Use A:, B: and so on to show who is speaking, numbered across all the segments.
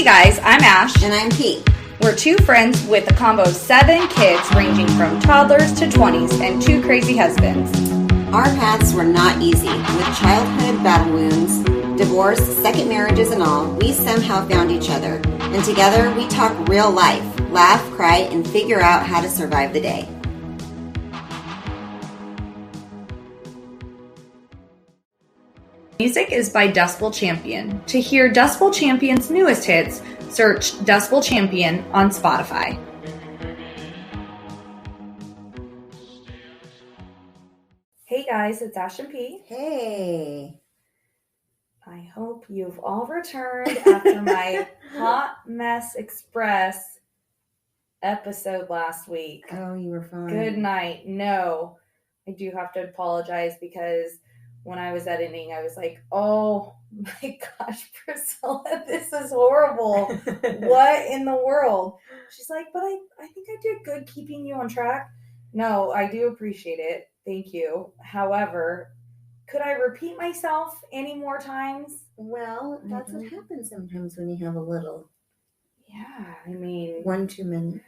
A: Hey guys, I'm Ash.
B: And I'm Pete.
A: We're two friends with a combo of 7 kids ranging from toddlers to 20s and 2 crazy husbands.
B: Our paths were not easy. With childhood battle wounds, divorce, second marriages and all, we somehow found each other. And together we talk real life, laugh, cry, and figure out how to survive the day.
A: Music is by Dustbowl Champion. To hear Dustbowl Champion's newest hits, search Dustbowl Champion on Spotify. Hey guys, it's Ash and P.
B: Hey.
A: I hope you've all returned after my Hot Mess Express episode last week.
B: Oh, you were fine.
A: Good night. No, I do have to apologize because when I was editing, I was like, oh my gosh, Priscilla, this is horrible. What in the world? She's like, but I think I did good keeping you on track. No, I do appreciate it. Thank you. However, could I repeat myself any more times?
B: Well, that's what happens sometimes when you have a little.
A: Yeah, I mean,
B: 1 2 minutes.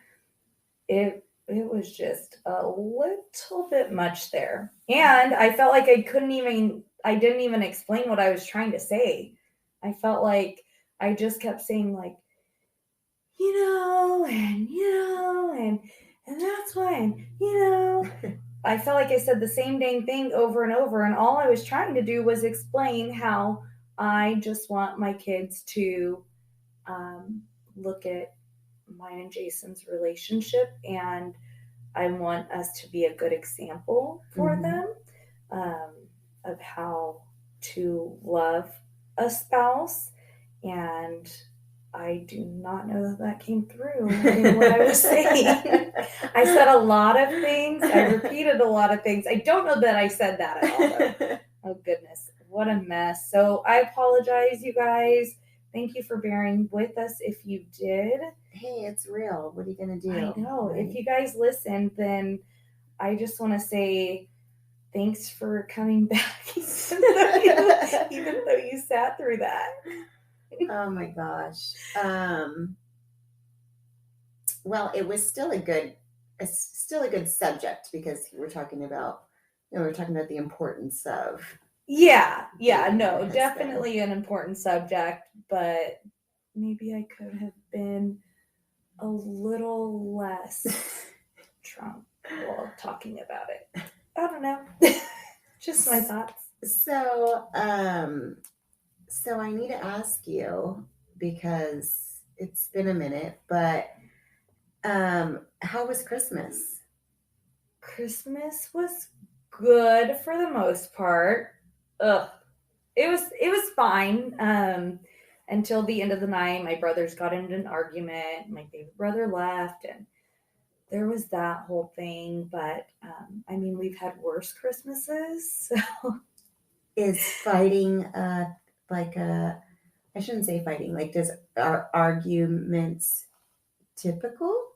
A: It was just a little bit much there. And I felt like I didn't even explain what I was trying to say. I felt like I just kept saying like, and that's why, and I felt like I said the same dang thing over and over. And all I was trying to do was explain how I just want my kids to look at mine and Jason's relationship, and I want us to be a good example for them of how to love a spouse. And I do not know that came through in what I was saying. I said a lot of things. I repeated a lot of things. I don't know that I said that at all, though. Oh, goodness. What a mess. So I apologize, you guys. Thank you for bearing with us if you did.
B: Hey, it's real. What are you going to do?
A: I know.
B: Right?
A: If you guys listened, then I just want to say thanks for coming back, even though you sat through that.
B: Oh my gosh. Well, it was still a good subject because we're talking about the importance of.
A: Yeah, no, definitely an important subject, but maybe I could have been a little less drunk while talking about it. I don't know. Just my thoughts.
B: So I need to ask you, because it's been a minute, but how was Christmas?
A: Christmas was good for the most part. It was fine. Until the end of the night, my brothers got into an argument. My favorite brother left, and there was that whole thing. But I mean, we've had worse Christmases. So
B: is fighting I shouldn't say fighting. Like, are arguments typical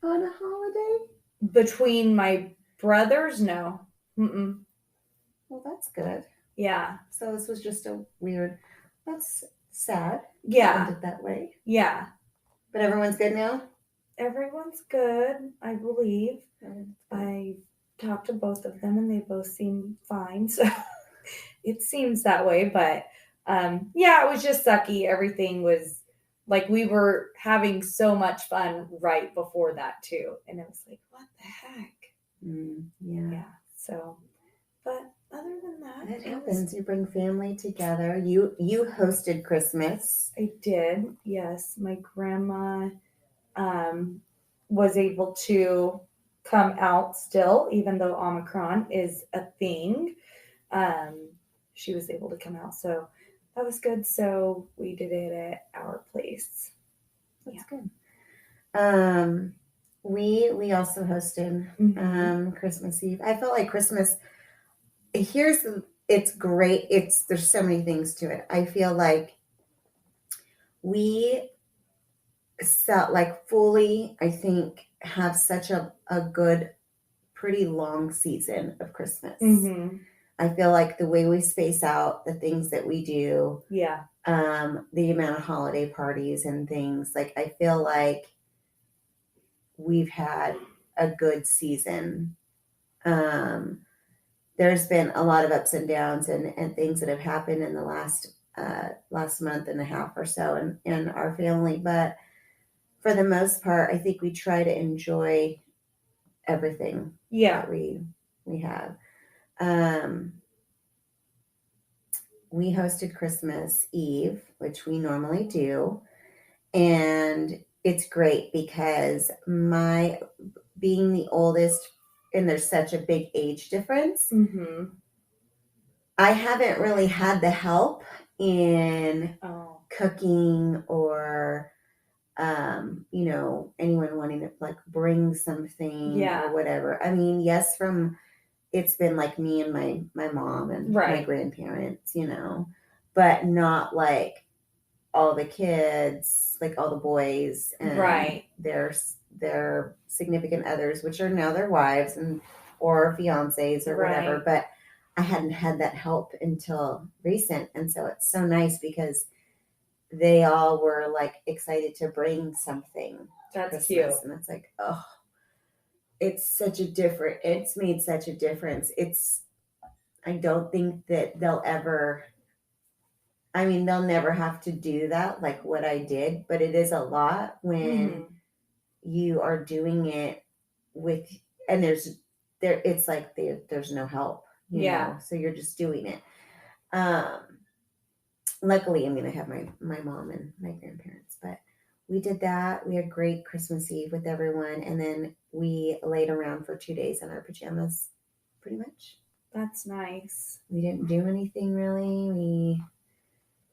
B: on a holiday?
A: Between my brothers, no. Mm-mm.
B: Well, that's good.
A: Yeah.
B: So this was just that's sad.
A: Yeah.
B: Ended that way.
A: Yeah.
B: But everyone's good now?
A: Everyone's good, I believe. I talked to both of them and they both seem fine. So it seems that way. But yeah, it was just sucky. Everything was like we were having so much fun right before that too. And it was like, what the heck? Yeah. So, but other than that,
B: it happens. You bring family together. You hosted Christmas.
A: I did. Yes. My grandma was able to come out still, even though Omicron is a thing. She was able to come out. So that was good. So we did it at our place.
B: That's good. We also hosted Christmas Eve. I felt like Christmas. It's great. There's so many things to it. I feel like we fully, I think, have such a good, pretty long season of Christmas.
A: Mm-hmm.
B: I feel like the way we space out the things that we do.
A: Yeah.
B: the amount of holiday parties and things. Like, I feel like we've had a good season. There's been a lot of ups and downs and things that have happened in the last month and a half or so in our family. But for the most part, I think we try to enjoy everything that we have. We hosted Christmas Eve, which we normally do. And it's great because being the oldest, and there's such a big age difference, I haven't really had the help in cooking or, anyone wanting to like bring something or whatever. I mean, yes, it's been like me and my mom and my grandparents, but not like all the kids, like all the boys and their significant others, which are now their wives or fiancés or whatever. But I hadn't had that help until recent. And so it's so nice because they all were like excited to bring something.
A: That's
B: Christmas.
A: cute.
B: And it's like, it's made such a difference. I don't think that they'll never have to do that like what I did, but it is a lot when you are doing it and it's like there's no help, you know, so you're just doing it. Luckily, I have my mom and my grandparents, but we did that. We had great Christmas Eve with everyone, and then we laid around for 2 days in our pajamas, pretty much.
A: That's nice.
B: We didn't do anything really. We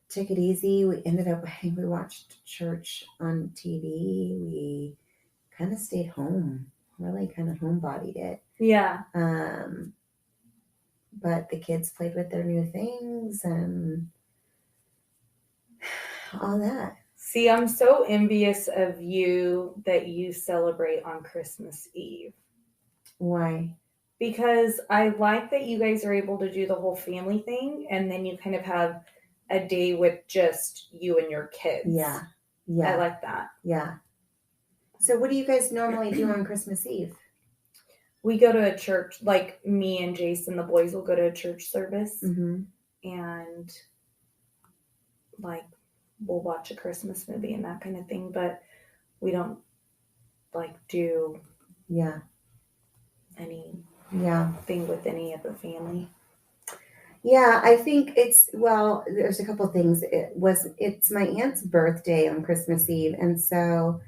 B: took it easy. We we watched church on TV. We kind of stayed home, really kind of homebodied it.
A: Yeah.
B: But the kids played with their new things and all that.
A: See, I'm so envious of you that you celebrate on Christmas Eve.
B: Why?
A: Because I like that you guys are able to do the whole family thing, and then you kind of have a day with just you and your kids.
B: Yeah.
A: I like that.
B: Yeah. So what do you guys normally do on Christmas Eve?
A: We go to a church, like me and Jason, the boys will go to a church service, and like we'll watch a Christmas movie and that kind of thing, but we don't like do anything with any of the family.
B: Yeah, I think there's a couple things. It's my aunt's birthday on Christmas Eve, and so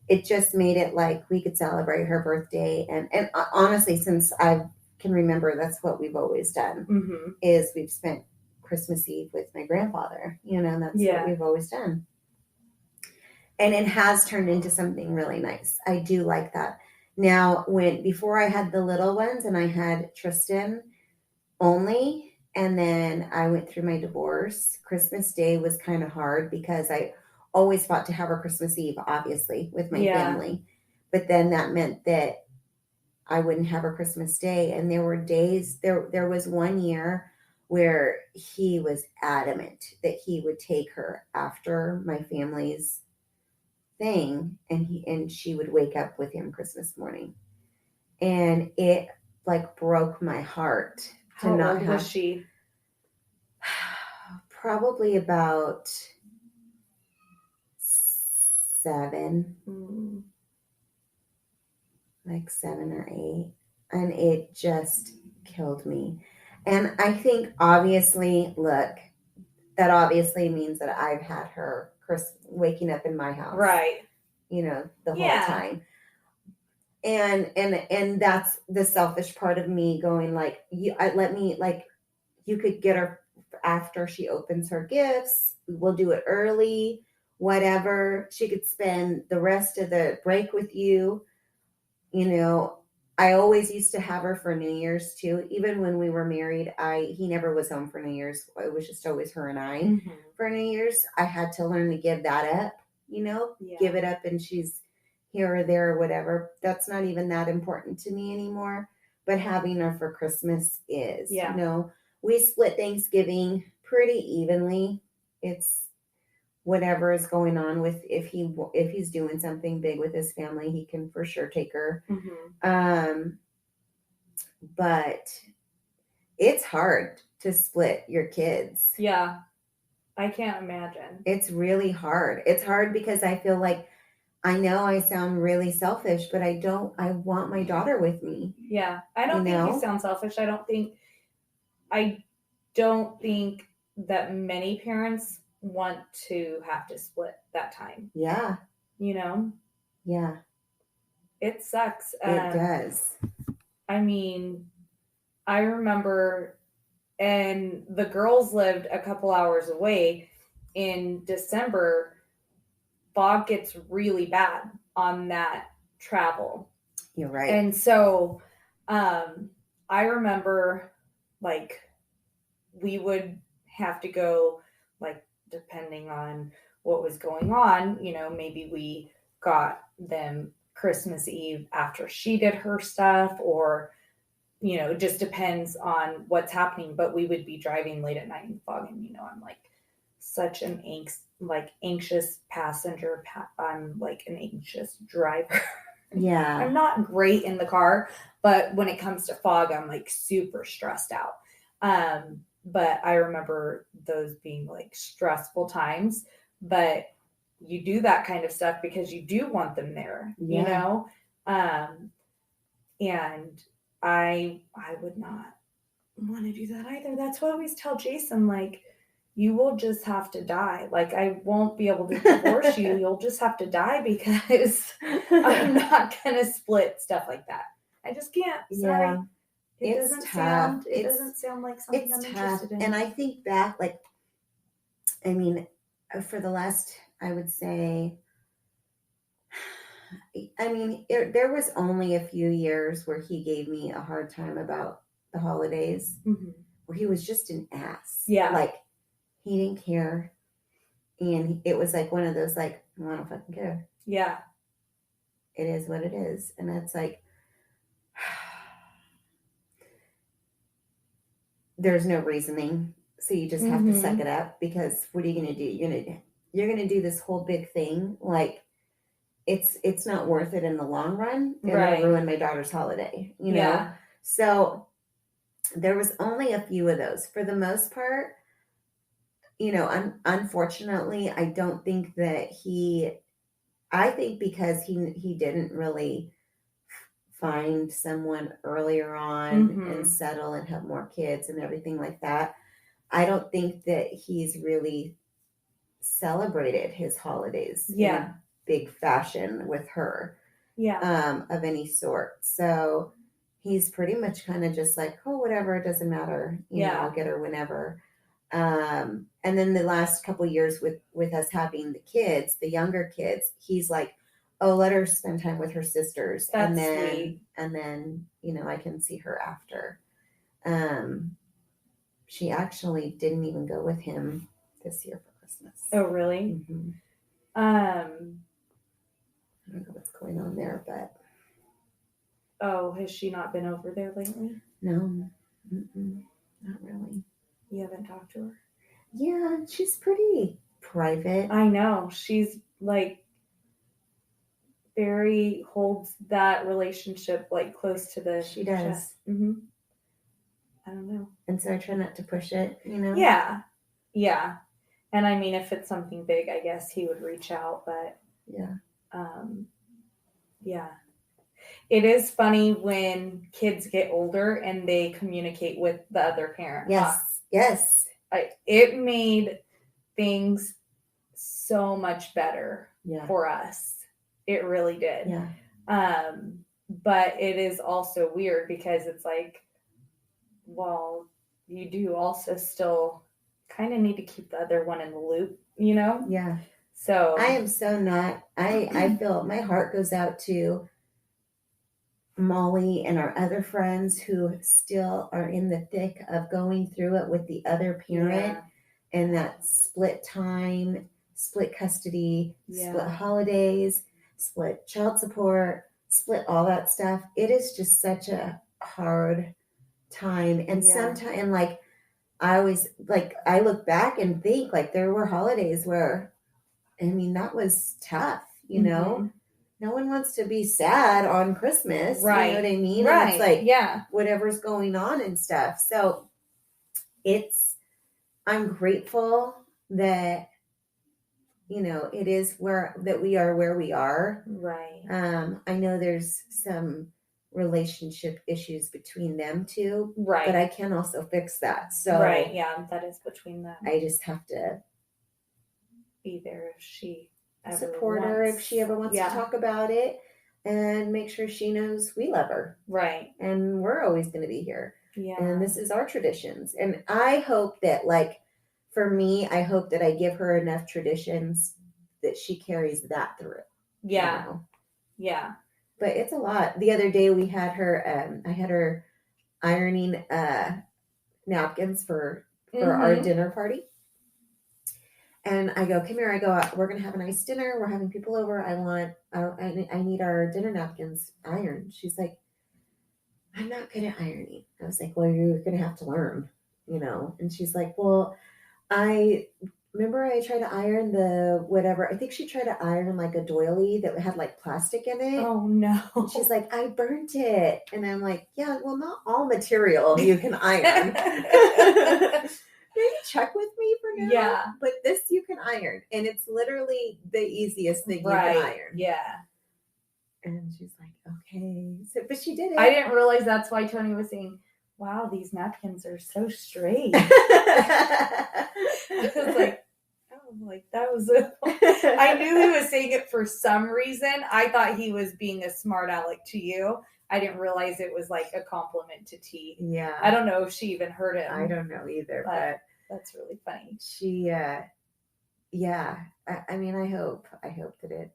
B: it just made it like we could celebrate her birthday. And honestly, since I can remember, that's what we've always done, is we've spent Christmas Eve with my grandfather, and that's what we've always done. And it has turned into something really nice. I do like that. Now, before I had the little ones and I had Tristan only, and then I went through my divorce, Christmas Day was kind of hard because I always fought to have her Christmas Eve, obviously, with my family. But then that meant that I wouldn't have her Christmas Day. And there were days, there was one year where he was adamant that he would take her after my family's thing, and she would wake up with him Christmas morning. And it like broke my heart.
A: How old was she?
B: Probably about 7, like 7 or 8, and it just killed me. And I think obviously means that I've had her waking up in my house,
A: right?
B: The whole time. And that's the selfish part of me going like, you could get her after she opens her gifts. We'll do it early, whatever. She could spend the rest of the break with you. I always used to have her for New Year's too. Even when we were married, he never was home for New Year's. It was just always her and I for New Year's. I had to learn to give that up, give it up, and she's here or there or whatever. That's not even that important to me anymore. But having her for Christmas is, we split Thanksgiving pretty evenly. It's whatever is going on with, if he's doing something big with his family, he can for sure take her. But it's hard to split your kids.
A: Yeah. I can't imagine.
B: It's really hard. It's hard because I feel like, I know I sound really selfish, but I want my daughter with me.
A: Yeah. I don't think you sound selfish. I don't think that many parents want to have to split that time.
B: Yeah.
A: Yeah. It sucks.
B: It does.
A: I mean, I remember, and the girls lived a couple hours away. In December, fog gets really bad on that travel.
B: You're right.
A: And so I remember, like, we would have to go, like, depending on what was going on, maybe we got them Christmas Eve after she did her stuff, or it just depends on what's happening. But we would be driving late at night in fog, and I'm like such an anxious passenger. I'm like an anxious driver.
B: Yeah.
A: I'm not great in the car, but when it comes to fog, I'm like super stressed out. But I remember those being like stressful times, but you do that kind of stuff because you do want them there, and I would not want to do that either. That's why I always tell Jason, like, you will just have to die. Like, I won't be able to divorce you. You'll just have to die, because I'm not going to split stuff like that. I just can't. Sorry.
B: Yeah.
A: It doesn't sound like something I'm interested in.
B: And I think back, like, I mean, for the last, I would say, there was only a few years where he gave me a hard time about the holidays, where he was just an ass.
A: Yeah.
B: Like, he didn't care. And it was like one of those, like, I don't fucking care.
A: Yeah.
B: It is what it is. And it's like, there's no reasoning. So you just have to suck it up, because what are you going to do? You're going to do this whole big thing. Like, it's not worth it in the long run. It'll ruin my daughter's holiday,
A: Yeah.
B: So there was only a few of those. For the most part, unfortunately, I don't think that I think because he didn't really find someone earlier on and settle and have more kids and everything like that. I don't think that he's really celebrated his holidays in a big fashion with her, of any sort. So he's pretty much kind of just like, oh, whatever, it doesn't matter. I'll get her whenever. And then the last couple of years with us having the kids, the younger kids, he's like, oh, let her spend time with her sisters.
A: That's
B: sweet. And then, I can see her after. She actually didn't even go with him this year for Christmas.
A: Oh, really?
B: Mm-hmm. I don't know what's going on there, but.
A: Oh, has she not been over there lately?
B: No, not really.
A: You haven't talked to her?
B: Yeah, she's pretty private.
A: I know. She's like holds that relationship like close to the
B: She does.
A: chest. I don't know.
B: And so I try not to push it,
A: Yeah. Yeah. And I mean, if it's something big, I guess he would reach out, but
B: yeah.
A: Yeah. It is funny when kids get older and they communicate with the other parent.
B: Yes. Yes.
A: It made things so much better for us. It really did.
B: Yeah.
A: But it is also weird because it's like, well, you do also still kind of need to keep the other one in the loop,
B: Yeah.
A: So
B: I am so not. I feel my heart goes out to Molly and our other friends who still are in the thick of going through it with the other parent, and that split time, split custody, split holidays, split child support, split all that stuff. It is just such a hard time. And sometimes, and like, I always, like, I look back and think, like, there were holidays where I mean, that was tough, you know?
A: Mhm.
B: No one wants to be sad on Christmas.
A: Right.
B: You know what I mean?
A: Right.
B: And it's like,
A: yeah.
B: whatever's going on and stuff. So I'm grateful that, you know, it is that we are where we are.
A: Right.
B: I know there's some relationship issues between them two,
A: Right.
B: but I can also fix that. So
A: right. Yeah, that is between them.
B: I just have to
A: be there if she ever
B: support her if she ever wants to talk about it, and make sure she knows we love her.
A: Right.
B: And we're always going to be here.
A: Yeah.
B: And this is our traditions. And I hope that, like, for me, I hope that I give her enough traditions that she carries that through.
A: Yeah.
B: You know?
A: Yeah.
B: But it's a lot. The other day we had her, I had her ironing napkins for our dinner party. And I go, come here. I go, we're going to have a nice dinner. We're having people over. I need our dinner napkins ironed. She's like, I'm not good at ironing. I was like, well, you're going to have to learn, you know? And she's like, well, I tried to iron the whatever. I think she tried to iron like a doily that had like plastic in it.
A: Oh, no.
B: And she's like, I burnt it. And I'm like, yeah, well, not all material you can iron. Maybe check with me for now.
A: Yeah.
B: But this you can iron. And it's literally the easiest thing you can iron.
A: Yeah.
B: And she's like, okay. So, but she did it.
A: I didn't realize that's why Tony was saying, wow, these napkins are so straight.
B: I
A: was like, oh, like that was I knew he was saying it for some reason. I thought he was being a smart aleck to you. I didn't realize it was like a compliment to T.
B: Yeah.
A: I don't know if she even heard it.
B: I don't know either, but
A: that's really funny.
B: She, yeah. I mean, I hope that it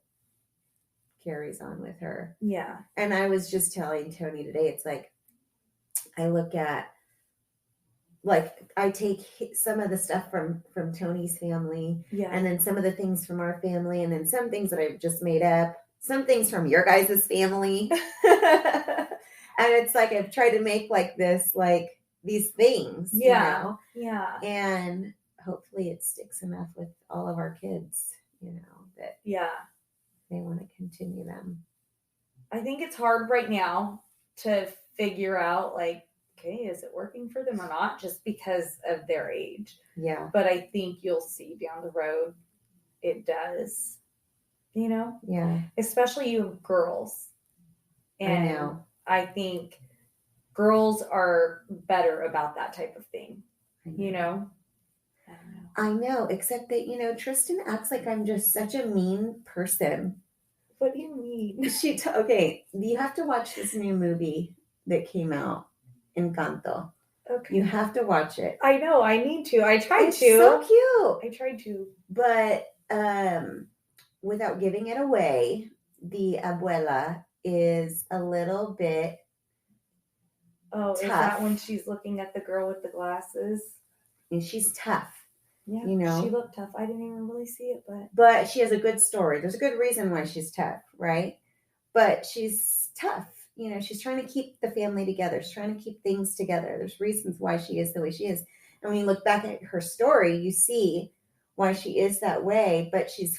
B: carries on with her.
A: Yeah.
B: And I was just telling Tony today, it's like, I look at, like, I take some of the stuff from Tony's family, and then some of the things from our family, and then some things that I've just made up, some things from your guys' family. And it's like, I've tried to make like this, like these things, you know?
A: Yeah.
B: And hopefully it sticks enough with all of our kids, you know, that they want to continue them.
A: I think it's hard right now to figure out, like, okay, is it working for them or not, just because of their age.
B: Yeah.
A: But I think you'll see down the road it does, you know?
B: Yeah.
A: Especially you girls. And
B: I know.
A: I think girls are better about that type of thing, you know?
B: I know, except that, you know, Tristan acts like I'm just such a mean person.
A: What do you mean?
B: Okay, you have to watch this new movie that came out, Encanto.
A: Okay.
B: You have to watch it.
A: I know, I need to. I tried
B: it's
A: to.
B: It's so cute.
A: I tried to.
B: But without giving it away, the abuela is a little bit tough.
A: Is that when she's looking at the girl with the glasses?
B: And she's tough.
A: Yeah,
B: you know,
A: she looked tough. I didn't even really see it,
B: but she has a good story. There's a good reason why she's tough, right? But she's tough. You know, she's trying to keep the family together. She's trying to keep things together. There's reasons why she is the way she is. And when you look back at her story, you see why she is that way. But she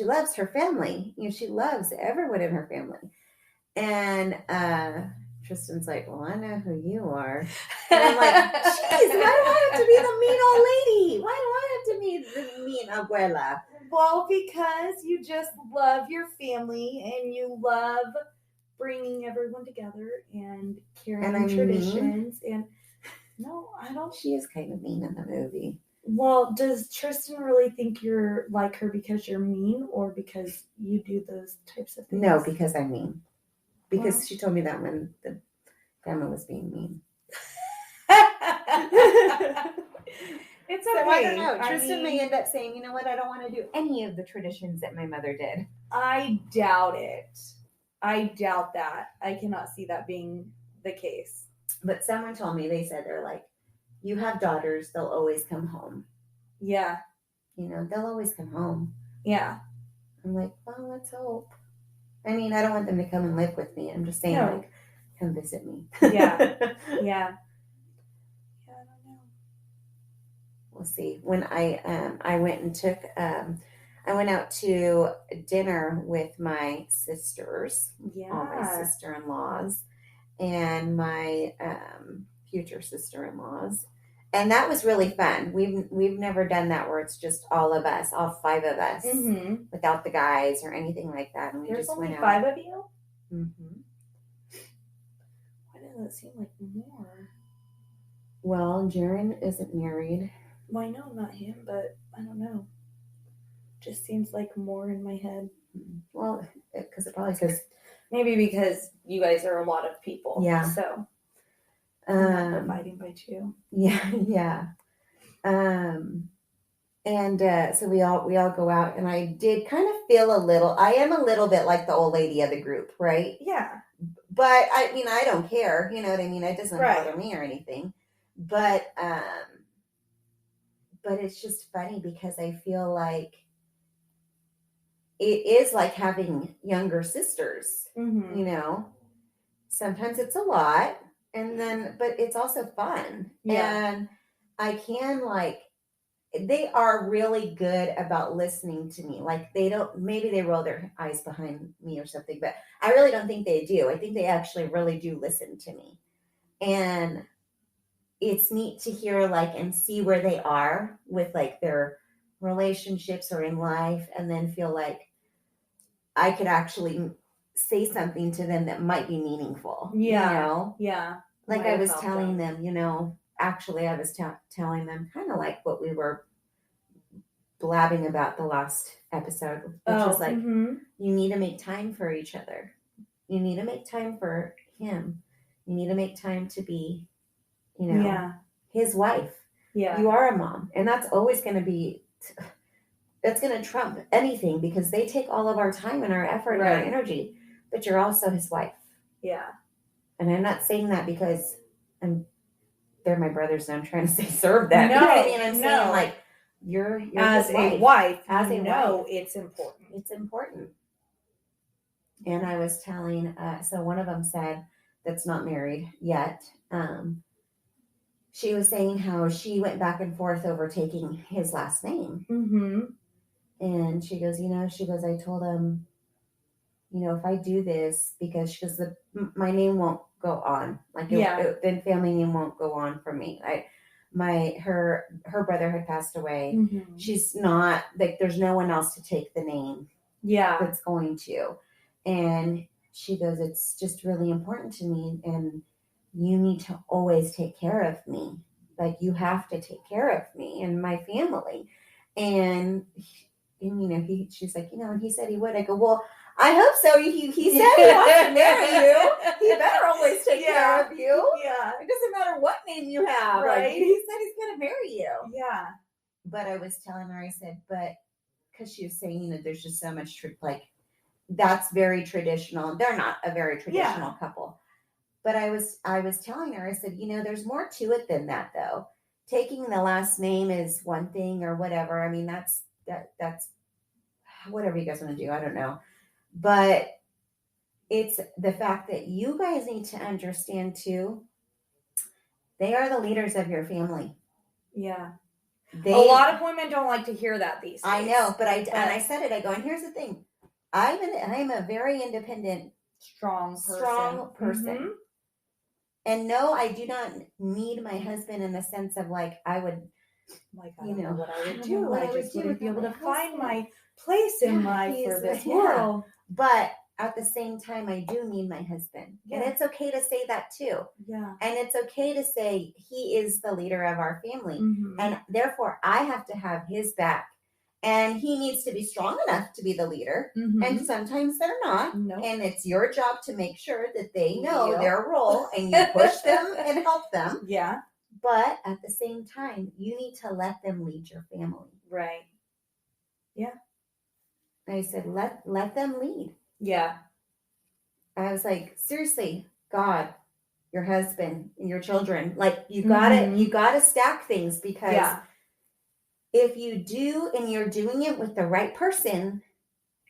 B: loves her family. You know, she loves everyone in her family. And Tristan's like, well, I know who you are. And I'm like, geez, why do I have to be the mean old lady? Why do I have to be the mean abuela?
A: Well, because you just love your family and you love bringing everyone together and carrying traditions. Mean? And no, I don't.
B: She is kind of mean in the movie.
A: Well, does Tristan really think you're like her because you're mean or because you do those types of things?
B: No, because I'm mean. Because she told me that when the grandma was being mean.
A: It's okay.
B: So I don't know. Tristan may end up saying, you know what, I don't want to do any of the traditions that my mother did.
A: I doubt it. I doubt that. I cannot see that being the case.
B: But someone told me, they said, they're like, you have daughters, they'll always come home.
A: Yeah.
B: You know, they'll always come home.
A: Yeah.
B: I'm like, well, let's hope. I mean, I don't want them to come and live with me. I'm just saying, like, come visit me.
A: Yeah. Yeah. I don't know.
B: We'll see. When I went and took, I I went out to dinner with my sisters, all my
A: Yeah.
B: sister-in-laws, and my future sister-in-laws, and that was really fun. We've never done that where it's just all of us, all 5 of us,
A: Mm-hmm.
B: without the guys or anything like that. And we
A: There's
B: just
A: only
B: went
A: 5
B: out.
A: of you?
B: Mm-hmm.
A: Why does it seem like more?
B: Well, Jaron isn't married.
A: Well, I know not him, but I don't know. Just seems like more in my head.
B: Well, because
A: Maybe because you guys are a lot of people.
B: Yeah.
A: So I'm not dividing by 2.
B: Yeah. And so we all go out, and I did kind of feel I am a little bit like the old lady of the group, right?
A: Yeah.
B: But I mean, I don't care, you know what I mean? It doesn't
A: Right.
B: bother me or anything. But it's just funny because I feel like it is like having younger sisters,
A: Mm-hmm.
B: you know? Sometimes it's a lot, but it's also fun.
A: Yeah.
B: And I can they are really good about listening to me. Like maybe they roll their eyes behind me or something, but I really don't think they do. I think they actually really do listen to me. And it's neat to hear and see where they are with their relationships or in life, and then feel like I could actually say something to them that might be meaningful.
A: Yeah.
B: You know?
A: Yeah.
B: Like I was telling them, actually I was telling them kind of like what we were blabbing about the last episode, which was like, you need to make time for each other. You need to make time for him. You need to make time to be, his wife.
A: Yeah.
B: You are a mom. And that's always going to be, that's going to trump anything, because they take all of our time and our effort and our energy, but you're also his wife.
A: Yeah.
B: And I'm not saying that because they're my brothers and I'm trying to say serve them.
A: No,
B: you know what I mean? I'm saying you're
A: as a wife,
B: as a wife,
A: it's important.
B: It's important. And I was telling, so one of them said, that's not married yet. She was saying how she went back and forth over taking his last name.
A: Mm-hmm.
B: And she goes, I told him, if I do this, because she goes, my name won't go on. The family name won't go on from me. Her brother had passed away.
A: Mm-hmm.
B: She's not there's no one else to take the name.
A: Yeah.
B: That's going to. And she goes, it's just really important to me, and you need to always take care of me. You have to take care of me and my family. And she's like, and he said he would. I go, well, I hope so. He said he wants to marry you. He better always take care of you.
A: Yeah.
B: It doesn't matter what name you have.
A: Right.
B: He said he's going to marry you.
A: Yeah.
B: But I was telling her, I said, but because she was saying that there's just so much that's very traditional. They're not a very traditional couple. But I was telling her, I said, there's more to it than that, though. Taking the last name is one thing or whatever. I mean, that's whatever you guys want to do. I don't know. But it's the fact that you guys need to understand, too, they are the leaders of your family.
A: Yeah. A lot of women don't like to hear that these days.
B: I know, but I said it. I go, and here's the thing. I'm a very independent, strong person.
A: Mm-hmm.
B: And no, I do not need my husband in the sense of I would,
A: I don't know what I would do. I just wouldn't be able to find my place in life for this world.
B: But at the same time, I do need my husband.
A: Yeah.
B: And it's okay to say that too.
A: Yeah.
B: And it's okay to say he is the leader of our family.
A: Mm-hmm.
B: And therefore, I have to have his back. And he needs to be strong enough to be the leader.
A: Mm-hmm.
B: And sometimes they're not.
A: Nope.
B: And it's your job to make sure that they know their role and you push them and help them.
A: Yeah.
B: But at the same time, you need to let them lead your family.
A: Right. Yeah.
B: I said, let them lead.
A: Yeah.
B: I was like, seriously, God, your husband and your children, you gotta stack things, because if you do and you're doing it with the right person,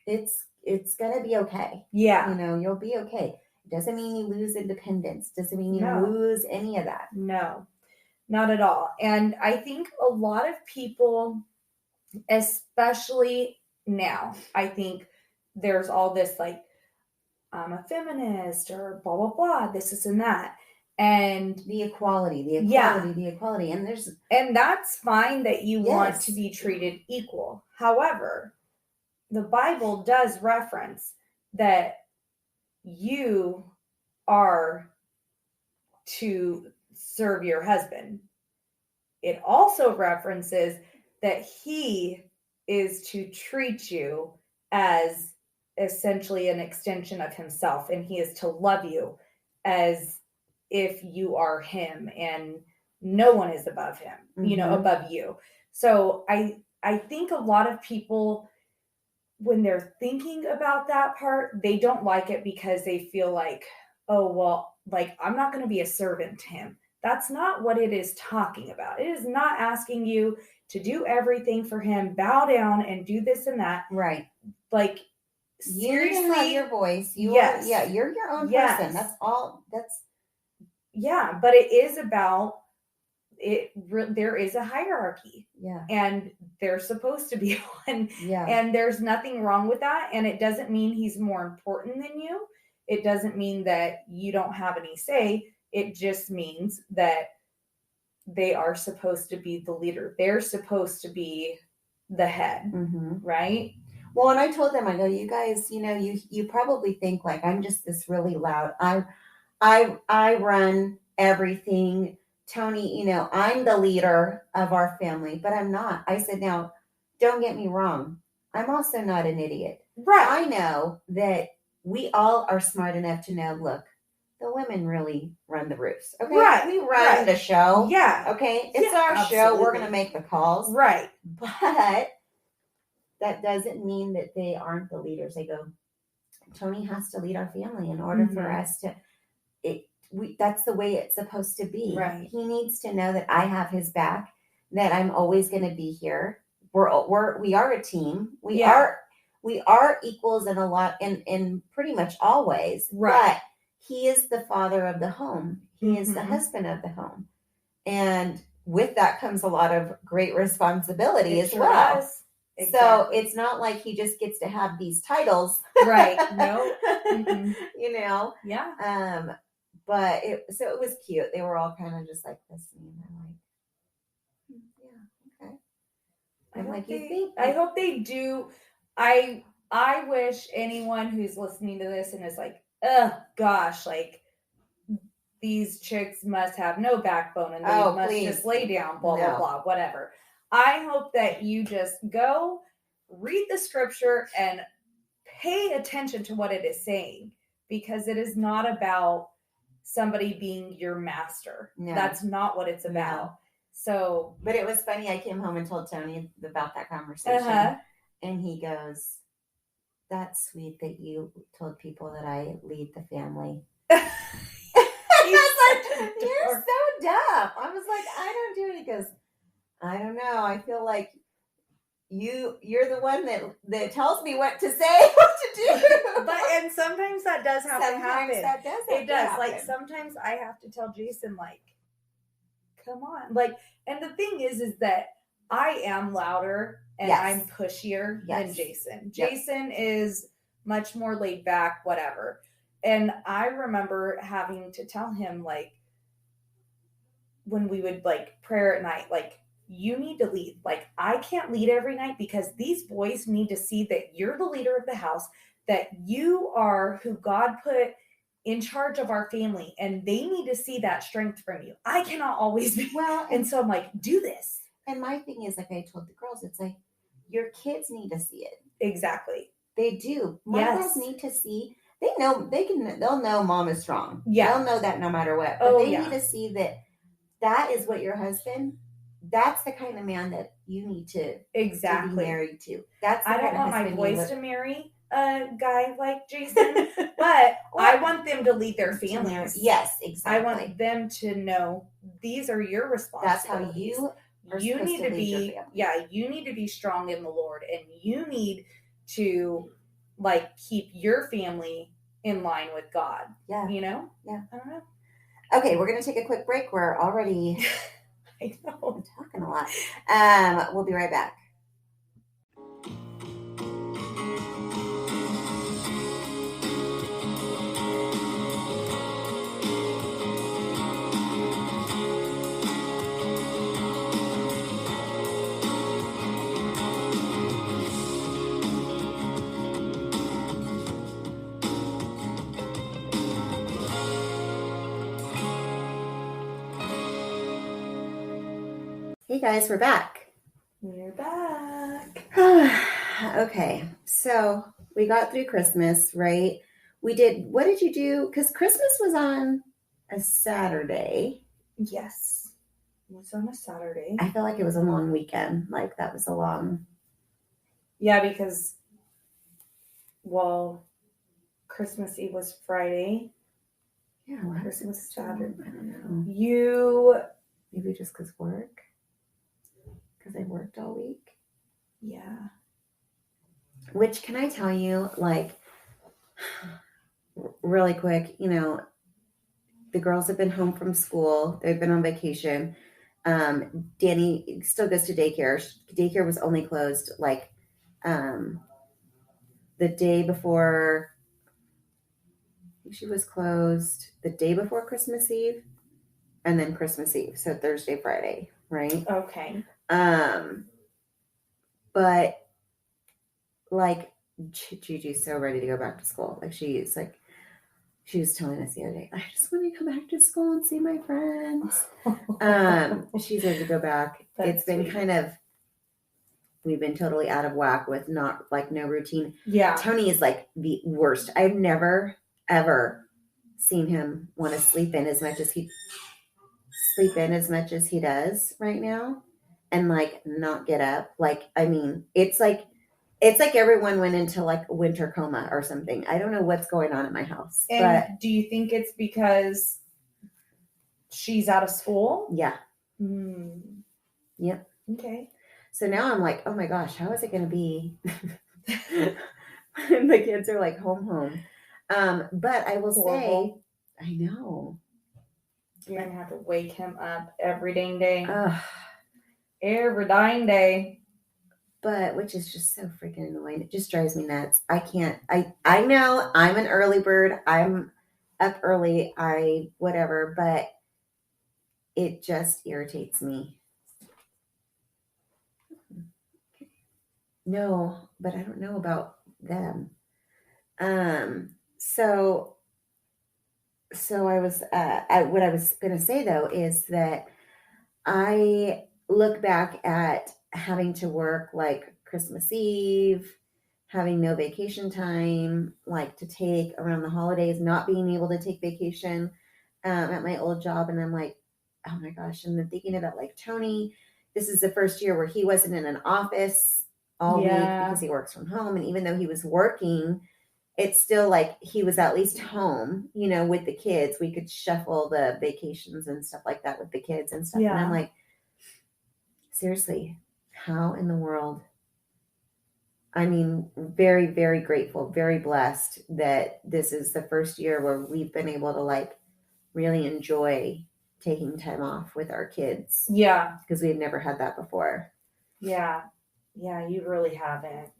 B: it's gonna be okay.
A: Yeah.
B: You'll be okay. It doesn't mean you lose independence. Doesn't mean you lose any of that.
A: No, not at all. And I think a lot of people, especially now. I think there's all this like, I'm a feminist or blah, blah, blah, this and that. And
B: the equality. And
A: and that's fine that you want
B: Yes.
A: to be treated equal. However, the Bible does reference that you are to serve your husband. It also references that he is to treat you as essentially an extension of himself, and he is to love you as if you are him, and no one is above him, above you. So I think a lot of people, when they're thinking about that part, they don't like it because they feel like, oh, well, like I'm not going to be a servant to him. That's not what it is talking about. It is not asking you to do everything for him, bow down and do this and that.
B: Right.
A: Like,
B: seriously, you have your voice.
A: Yes.
B: You're your own person. That's all.
A: Yeah, but it is about it. There is a hierarchy.
B: Yeah.
A: And there's supposed to be one.
B: Yeah.
A: And there's nothing wrong with that. And it doesn't mean he's more important than you. It doesn't mean that you don't have any say. It just means that they are supposed to be the leader. They're supposed to be the head, right?
B: Well, and I told them, I go, you guys, you probably think like I'm just this really loud. I run everything. Tony, I'm the leader of our family, but I'm not. I said, now, don't get me wrong. I'm also not an idiot.
A: Right.
B: I know that we all are smart enough to know, look, the women really run the roofs. Okay.
A: Right.
B: We run the show.
A: Yeah.
B: Okay. It's our show. We're going to make the calls.
A: Right.
B: But that doesn't mean that they aren't the leaders. They go, Tony has to lead our family in order for us to, that's the way it's supposed to be.
A: Right.
B: He needs to know that I have his back, that I'm always going to be here. We are a team. We are equals in a lot, in pretty much all ways.
A: Right.
B: But he is the father of the home. He is the husband of the home. And with that comes a lot of great responsibility as well. Exactly. So it's not like he just gets to have these titles.
A: Right. No.
B: Yeah. But it was cute. They were all kind of just like listening. I'm like,
A: I hope they do. I wish anyone who's listening to this and is like, oh gosh, like these chicks must have no backbone and they must just lay down, blah, blah, blah, whatever. I hope that you just go read the scripture and pay attention to what it is saying, because it is not about somebody being your master. No. That's not what it's about. No. So,
B: but it was funny. I came home and told Tony about that conversation, and he goes, "That's sweet that you told people that I lead the family." I was like, "You're so dumb." I was like, "I don't do it." He goes, "I don't know. I feel like you're the one that tells me what to say, what to do."
A: And sometimes that does have to happen.
B: That does.
A: It does. Like sometimes I have to tell Jason, like, come on. Like, and the thing is that I am louder and I'm pushier than Jason. Jason is much more laid back, whatever. And I remember having to tell him, like, when we would like prayer at night, like, you need to lead. Like, I can't lead every night because these boys need to see that you're the leader of the house, that you are who God put in charge of our family, and they need to see that strength from you. I cannot always be well. And so I'm like, do this.
B: And my thing is, like I told the girls, it's like, your kids need to see it.
A: Exactly.
B: They do. My girls need to see. They know they'll know mom is strong. Yeah. They'll know that no matter what. But they need to see that is what your husband, that's the kind of man that you need to be married to.
A: I don't want my boys to marry a guy like Jason, but I want them to lead their families.
B: Yes, exactly.
A: I want them to know these are your responsibilities.
B: That's how
A: you need to be. Yeah, you need to be strong in the Lord, and you need to like keep your family in line with God.
B: Yeah,
A: Yeah.
B: I don't know. Okay, we're gonna take a quick break. We're already.
A: I know.
B: I'm talking a lot. We'll be right back. Hey guys, we're back.
A: We're back.
B: Okay, so we got through Christmas, right? What did you do? Because Christmas was on a Saturday.
A: Yes. It was on a Saturday.
B: I feel like it was a long weekend. Like that was a long.
A: Yeah, because, well, Christmas Eve was Friday.
B: Yeah, why was
A: Christmas
B: it
A: Saturday.
B: I don't know.
A: You.
B: Maybe just because work. Because I worked all week.
A: Yeah.
B: Which, can I tell you, like, really quick, the girls have been home from school. They've been on vacation. Danny still goes to daycare. Daycare was only closed like the day before. I think she was closed the day before Christmas Eve, and then Christmas Eve. So Thursday, Friday, right?
A: Okay.
B: But like Gigi's so ready to go back to school. Like she was telling us the other day, I just want to come back to school and see my friends. She's ready to go back. It's been sweet. We've been totally out of whack with no routine.
A: Yeah.
B: Tony is like the worst. I've never, ever seen him want to sleep in as much as he does right now and like not get up. Like, I mean, it's like everyone went into like a winter coma or something. I don't know what's going on at my house.
A: And do you think it's because she's out of school?
B: Yeah. Yep.
A: Okay.
B: So now I'm like, oh my gosh, how is it going to be when the kids are like home? But I will say, I know.
A: You're going to have to wake him up every dang day.
B: Every
A: dang day.
B: But which is just so freaking annoying. It just drives me nuts. I can't. I know I'm an early bird. I'm up early. Whatever. But it just irritates me. No, but I don't know about them. So I was. What I was going to say though is that I look back at having to work like Christmas Eve, having no vacation time, like to take around the holidays, not being able to take vacation at my old job. And I'm like, oh my gosh. And then thinking about like Tony, this is the first year where he wasn't in an office all week because he works from home. And even though he was working, it's still like he was at least home, with the kids. We could shuffle the vacations and stuff like that with the kids and stuff. Yeah. And I'm like, seriously, how in the world? I mean, very, very grateful, very blessed that this is the first year where we've been able to like really enjoy taking time off with our kids.
A: Yeah.
B: Because we've never had that before.
A: Yeah. Yeah, you really haven't.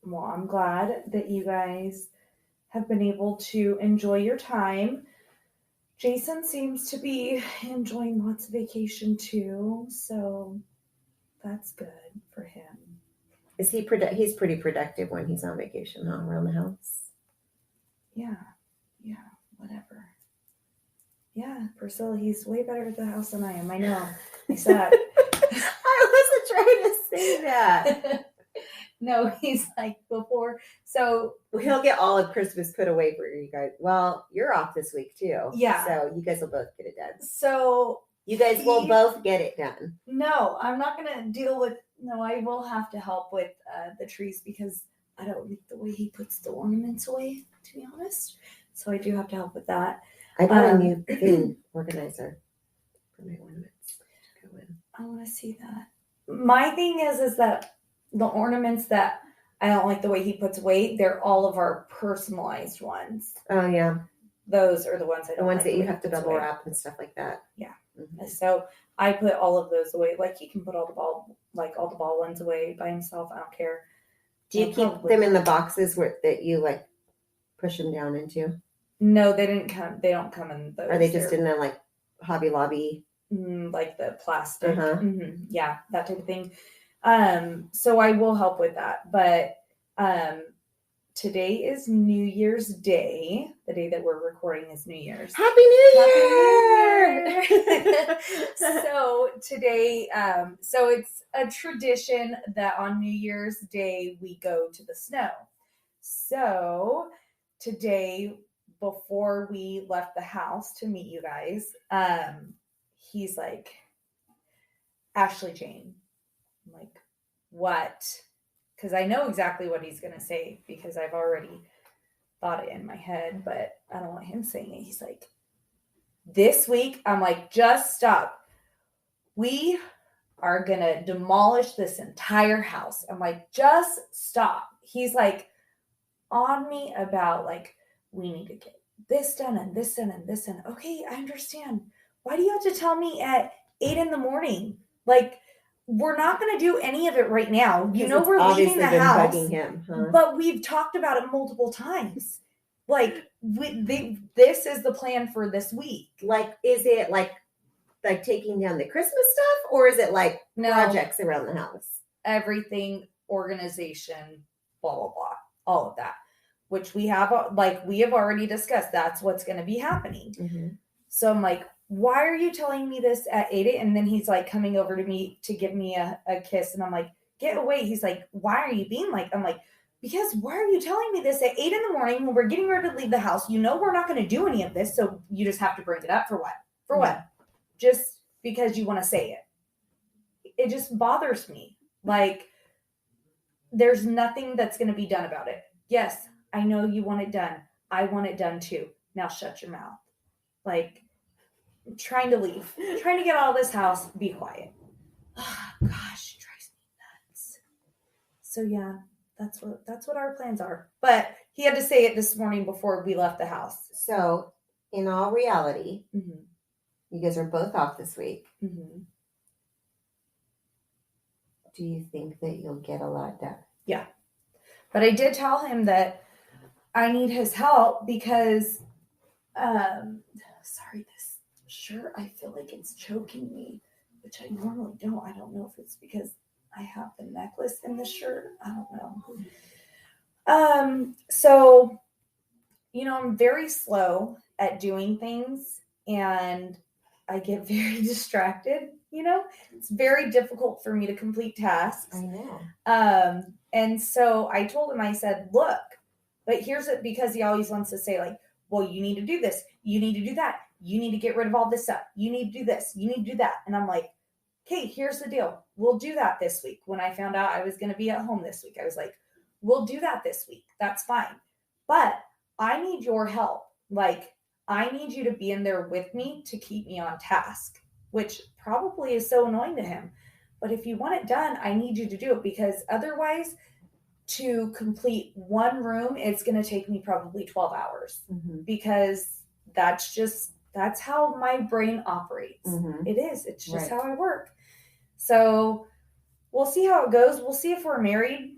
A: Well, I'm glad that you guys have been able to enjoy your time. Jason seems to be enjoying lots of vacation too, so that's good for him.
B: Is he he's pretty productive when he's on vacation, huh? Around the house?
A: Yeah, whatever. Yeah, Priscilla, he's way better at the house than I am. I know. I said.
B: I wasn't trying to say that.
A: No, he's like before. So
B: he'll get all of Christmas put away for you guys. Well, you're off this week too.
A: Yeah.
B: So you guys will both get it done.
A: So
B: you guys will both get it done.
A: No, I'm not going to deal with. No, I will have to help with the trees because I don't like the way he puts the ornaments away, to be honest. So I do have to help with that.
B: I got a new thing organizer for my ornaments. Go in.
A: I want to see that. My thing is that the ornaments that I don't like the way he puts away, they're all of our personalized ones.
B: Oh, yeah.
A: Those are the ones I don't like.
B: The ones that you have to double wrap and stuff like that.
A: Yeah. Mm-hmm. So I put all of those away. Like he can put all the ball ones away by himself. I don't care.
B: Do you keep them in the boxes that you like push them down into?
A: No, they didn't come. They don't come in those.
B: Are they just in the like Hobby Lobby?
A: Like the plastic. Mm-hmm. Yeah, that type of thing. So I will help with that. But today is New Year's Day. The day that we're recording is New Year's.
B: Happy New
A: Happy
B: Year!
A: New Year! So today, so it's a tradition that on New Year's Day we go to the snow. So today, before we left the house to meet you guys, he's like, Ashley Jane. I'm like, what? Because I know exactly what he's going to say because I've already thought it in my head, but I don't want him saying it. He's like, this week, I'm like, just stop. We are going to demolish this entire house. I'm like, just stop. He's like on me about like, we need to get this done and this done and this done. Okay, I understand. Why do you have to tell me at 8 a.m? Like, we're not going to do any of it right now. You know, we're leaving the house,
B: bugging him, huh?
A: but we've talked about it multiple times. Like, this is the plan for this week.
B: Like, is it like taking down the Christmas stuff, or is it like projects around the house?
A: Everything, organization, blah, blah, blah, all of that, which we have already discussed. That's what's going to be happening.
B: Mm-hmm.
A: So I'm like, why are you telling me this at 8? And then he's like coming over to me to give me a kiss. And I'm like, get away. He's like, why are you being like, I'm like, because why are you telling me this at 8 a.m. when we're getting ready to leave the house? You know, we're not going to do any of this. So you just have to bring it up for what? For what? Just because you want to say it. It just bothers me. Like, there's nothing that's going to be done about it. Yes, I know you want it done. I want it done too. Now shut your mouth. Like, I'm trying to leave. I'm trying to get out of this house. Be quiet. Oh, gosh, it drives me nuts. So yeah, that's what our plans are. But he had to say it this morning before we left the house.
B: So, in all reality,
A: Mm-hmm.
B: you guys are both off this week.
A: Mm-hmm.
B: Do you think that you'll get a lot done?
A: Yeah. But I did tell him that I need his help because, sorry, this shirt, I feel like it's choking me, which I normally don't. I don't know if it's because I have the necklace in the shirt. I don't know. So, you know, I'm very slow at doing things and I get very distracted, you know, it's very difficult for me to complete tasks.
B: I know.
A: And so I told him, I said, look, but here's it, because he always wants to say like, well, you need to do this. You need to do that. You need to get rid of all this stuff. You need to do this. You need to do that. And I'm like, okay, here's the deal. We'll do that this week. When I found out I was going to be at home this week, I was like, we'll do that this week. That's fine. But I need your help. Like, I need you to be in there with me to keep me on task, which probably is so annoying to him. But if you want it done, I need you to do it, because otherwise, to complete one room, it's going to take me probably 12 hours because that's how my brain operates.
B: Mm-hmm.
A: It is. It's just how I work. So we'll see how it goes. We'll see if we're married.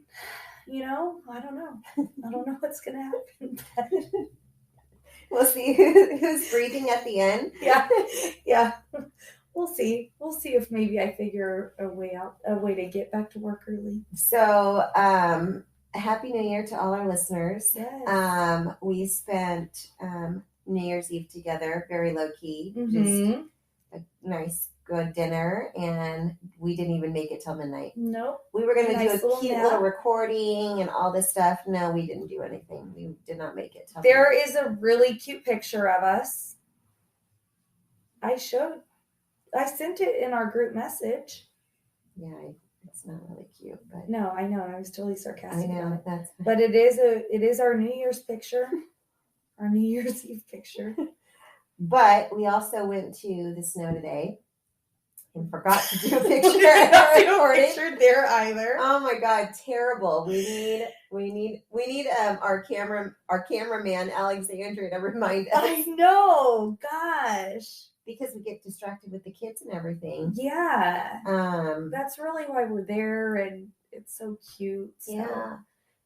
A: You know, I don't know. I don't know what's going to happen.
B: We'll see who's breathing at the end.
A: Yeah. We'll see. We'll see if maybe I figure a way to get back to work early.
B: So, Happy New Year to all our listeners.
A: Yes.
B: We spent New Year's Eve together, very low key,
A: Mm-hmm.
B: just a nice, good dinner, and we didn't even make it till midnight.
A: Nope.
B: We were going to
A: Nice
B: do a cute little
A: nap.
B: recording and all this stuff. No, we didn't do anything. We did not make it till
A: There
B: midnight.
A: is a really cute picture of us. I sent it in our group message.
B: Yeah, it's not really cute, but
A: No, I know. I was totally
B: I
A: sarcastic.
B: know that's.
A: But it is our New Year's picture, our New Year's Eve picture.
B: But we also went to the snow today and forgot to do a picture in our recording.
A: Picture there either.
B: Oh my God, terrible. We need our cameraman Alexandria to remind us,
A: I know. Gosh.
B: because we get distracted with the kids and everything.
A: Yeah.
B: Um,
A: That's really why we're there, and it's so cute. So.
B: yeah,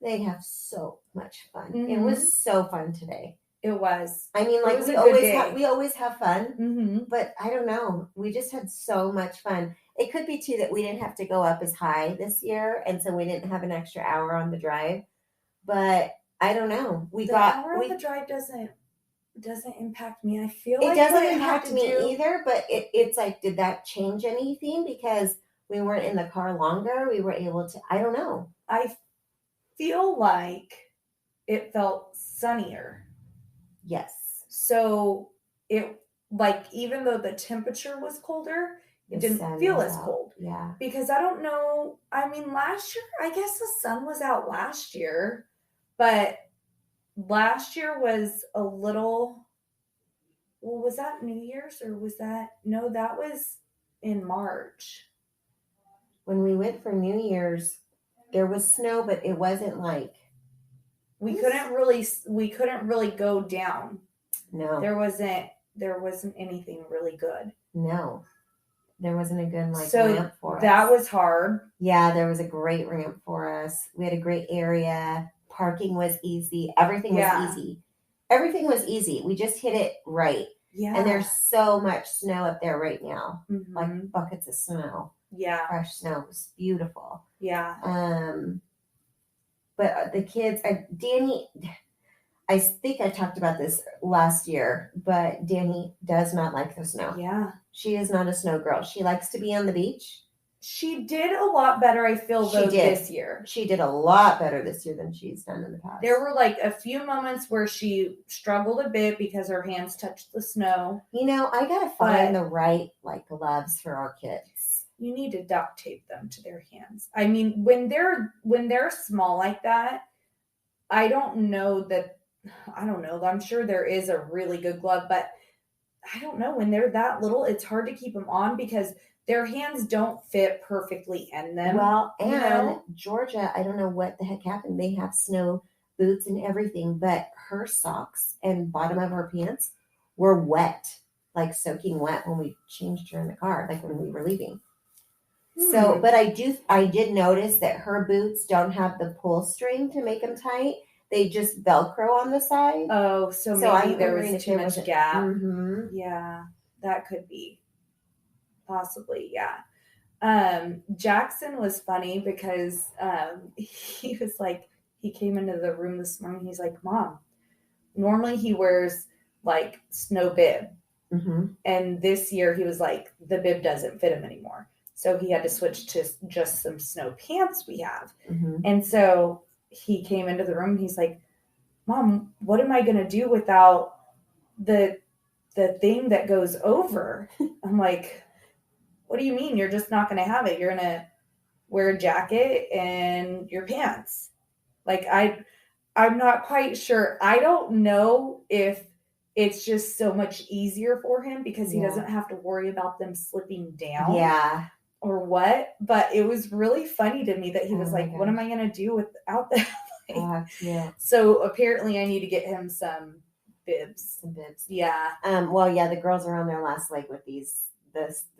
B: they have so much fun.
A: Mhm.
B: It was so fun today.
A: It was.
B: I mean,
A: It
B: like
A: was
B: we
A: a good
B: always
A: day.
B: we always have fun.
A: Mm-hmm.
B: But I don't know. We just had so much fun. It could be too that we didn't have to go up as high this year, and so we didn't have an extra hour on the drive. But I don't know.
A: The hour on the drive doesn't impact me. I feel
B: it
A: like
B: doesn't
A: what it had
B: impact
A: to
B: me
A: do,
B: either, but it's like, did that change anything? Because we weren't in the car longer. We were able to, I don't know.
A: I feel like it felt sunnier.
B: Yes.
A: So it, like, even though the temperature was colder, it didn't feel as cold.
B: Yeah.
A: Because I don't know, I mean, last year, I guess the sun was out last year, but last year was a little, well, was that New Year's or was that, no, that was in March.
B: When we went for New Year's, there was snow, but it wasn't like,
A: we couldn't really go down.
B: No.
A: There wasn't anything really good.
B: No. There wasn't a good
A: so
B: ramp for us.
A: That was hard.
B: Yeah, there was a great ramp for us. We had a great area. Parking was easy. Everything was easy. Everything was easy. We just hit it right.
A: Yeah.
B: And there's so much snow up there right now.
A: Mm-hmm.
B: Like buckets of snow.
A: Yeah.
B: Fresh snow. It was beautiful.
A: Yeah.
B: But the kids, Danny, I think I talked about this last year, but Danny does not like the snow.
A: Yeah.
B: She is not a snow girl. She likes to be on the beach.
A: She did a lot better, I feel, though, this year.
B: She did a lot better this year than she's done in the past.
A: There were like a few moments where she struggled a bit because her hands touched the snow.
B: You know, I gotta find the right gloves for our kids.
A: You need to duct tape them to their hands. I mean, when they're small like that, I don't know. I'm sure there is a really good glove, but I don't know. When they're that little, it's hard to keep them on because their hands don't fit perfectly in them.
B: Well, and Georgia, I don't know what the heck happened. They have snow boots and everything, but her socks and bottom of her pants were wet, like soaking wet when we changed her in the car, like when we were leaving. So, but I did notice that her boots don't have the pull string to make them tight. They just Velcro on the side.
A: Oh, so maybe there was too much gap.
B: Mm-hmm.
A: Yeah, that could be. Possibly, yeah. Jackson was funny because he was like, he came into the room this morning. He's like, Mom, normally he wears like snow bib.
B: Mm-hmm.
A: And this year he was like, the bib doesn't fit him anymore. So he had to switch to just some snow pants we have.
B: Mm-hmm.
A: And so he came into the room and he's like, Mom, what am I going to do without the thing that goes over? I'm like, what do you mean? You're just not going to have it. You're going to wear a jacket and your pants. Like, I'm not quite sure. I don't know if it's just so much easier for him because he doesn't have to worry about them slipping down.
B: Yeah.
A: Or what. But it was really funny to me that he was like, what am I going to do without that?
B: Yeah.
A: So apparently I need to get him some bibs.
B: Some bibs.
A: Yeah.
B: Well, yeah, the girls are on their last leg with the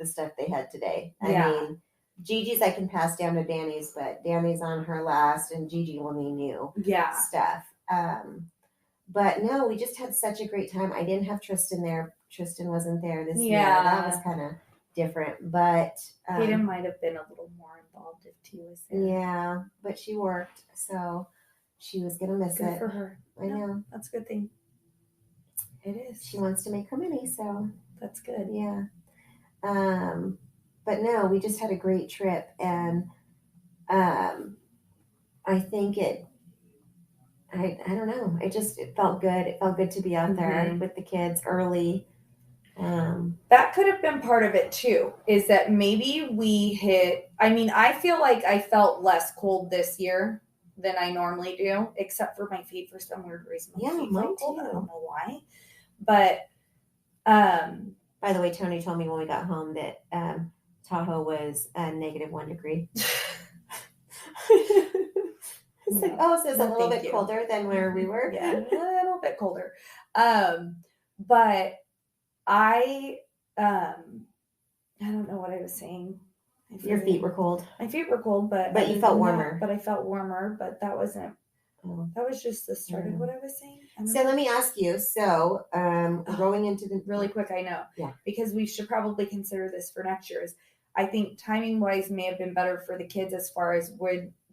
B: stuff they had today. I mean, Gigi's I can pass down to Danny's, but Danny's on her last, and Gigi will need new stuff. But no, we just had such a great time. I didn't have Tristan there. Tristan wasn't there this year. That was kind of different, but
A: Hayden might have been a little more involved if T was there.
B: Yeah, but she worked, so she was gonna miss it.
A: Good for her.
B: I know.
A: That's a good thing. It is.
B: She wants to make her money, so
A: that's good.
B: Yeah. But no, we just had a great trip, and I think I don't know. It felt good. It felt good to be out there with the kids early.
A: That could have been part of it too, is that maybe I feel like I felt less cold this year than I normally do, except for my feet for some weird reason.
B: Mine too.
A: I don't know why. But
B: by the way, Tony told me when we got home that Tahoe was -1 degree. It's like, so it's a little bit colder than where we were.
A: Yeah, a little bit colder. But I don't know what I was saying.
B: Your feet were cold.
A: My feet were cold, but
B: you felt warmer.
A: But I felt warmer, but that wasn't. That was just the start of what I was saying.
B: So let me ask you. So going into the
A: really quick, I know.
B: Yeah.
A: Because we should probably consider this for next year. I think timing wise may have been better for the kids as far as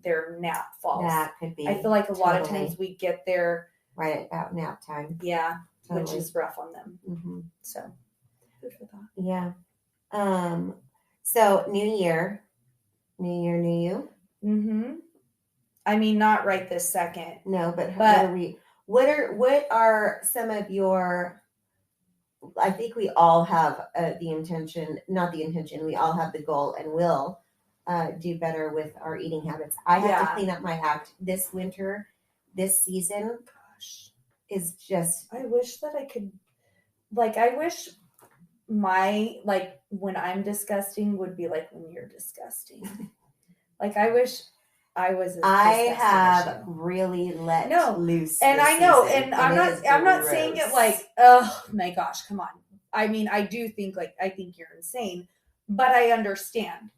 A: their nap falls.
B: That could be.
A: I feel like a lot of
B: totally.
A: times we get there
B: Right about nap time.
A: Yeah, which
B: Totally.
A: is rough on them.
B: Mm-hmm.
A: So, good for that.
B: Yeah. So new year, new you.
A: Mm-hmm. I mean, not right this second.
B: No, but what are some of your, I think we all have we all have the goal and will do better with our eating habits. I have to clean up my act this winter, this season.
A: Gosh,
B: is just.
A: I wish that I could, I wish my, when I'm disgusting would be like when you're disgusting. I wish I was.
B: I have really let loose,
A: and I know, season, and I'm not saying it oh my gosh, come on. I mean, I do think I think you're insane, but I understand.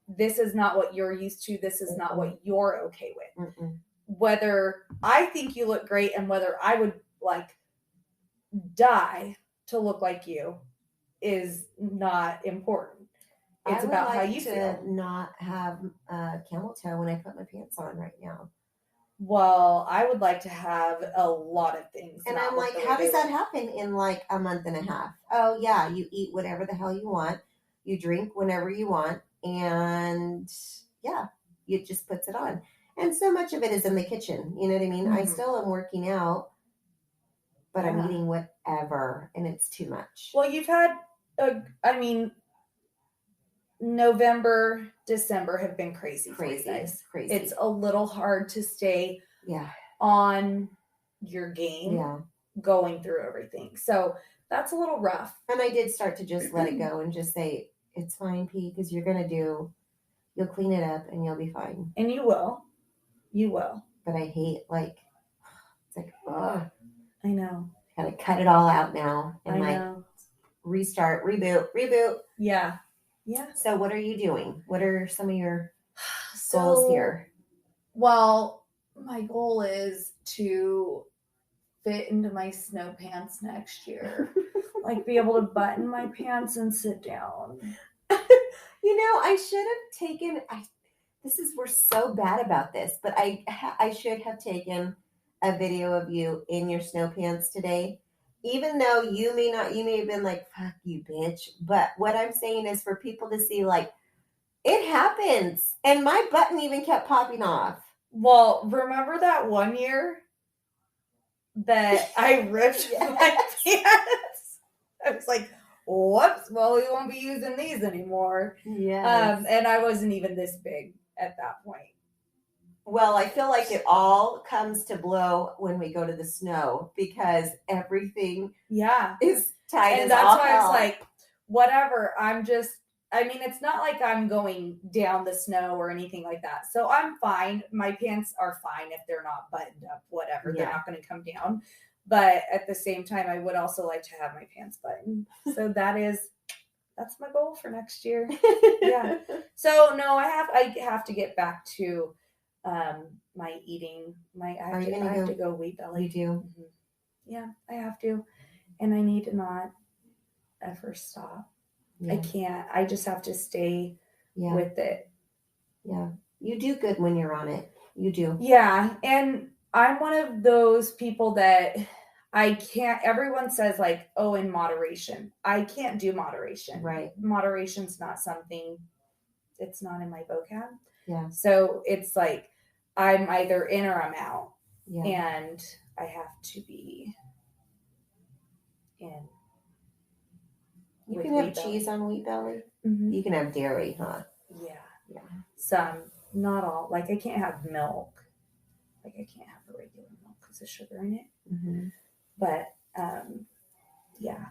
A: This is not what you're used to. This is not what you're okay with. Mm-mm. Whether I think you look great and whether I would die to look like you is not important. It's about how you feel.
B: Not have camel toe when I put my pants on right now.
A: Well, I would like to have a lot of things.
B: And I'm like, how does that happen in a month and a half? Oh yeah, you eat whatever the hell you want, you drink whenever you want, and yeah, it just puts it on. And so much of it is in the kitchen. You know what I mean? Mm-hmm. I still am working out, but I'm eating whatever, and it's too much.
A: Well, you've had, November, December have been crazy.
B: Crazy.
A: It's a little hard to stay on your game going through everything. So that's a little rough.
B: And I did start to just let it go and just say, it's fine, P, because you'll clean it up and you'll be fine.
A: And you will. You will.
B: But I hate, ugh.
A: I know.
B: Gotta cut it all out now. And restart, reboot.
A: Yeah. Yeah.
B: So what are you doing? What are some of your goals here?
A: Well, my goal is to fit into my snow pants next year. Be able to button my pants and sit down.
B: I should have taken, we're so bad about this, but I should have taken a video of you in your snow pants today. Even though you may have been like, fuck you, bitch. But what I'm saying is for people to see, it happens. And my button even kept popping off.
A: Well, remember that one year that I ripped my pants? I was like, whoops, well, we won't be using these anymore.
B: Yeah.
A: And I wasn't even this big at that point.
B: Well, I feel like it all comes to blow when we go to the snow because everything is tight.
A: And that's why I was like, whatever. It's not like I'm going down the snow or anything like that. So I'm fine. My pants are fine if they're not buttoned up, whatever. Yeah. They're not going to come down. But at the same time, I would also like to have my pants buttoned. So that's my goal for next year. Yeah. So no, I have to get back to my eating. I have to go Wheat Belly.
B: You do?
A: Mm-hmm. Yeah, I have to. And I need to not ever stop. Yeah. I can't. I just have to stay with it.
B: Yeah. You do good when you're on it. You do.
A: Yeah. And I'm one of those people that I can't, everyone says in moderation. I can't do moderation.
B: Right.
A: Moderation's not something, it's not in my vocab.
B: Yeah.
A: So it's I'm either in or I'm out.
B: Yeah.
A: And I have to be in.
B: You can have cheese on Wheat Belly. Mm-hmm. You can have dairy, huh?
A: Yeah. Yeah. Some, not all. I can't have milk. I can't have the regular milk because of sugar in it.
B: Mm-hmm.
A: But, yeah.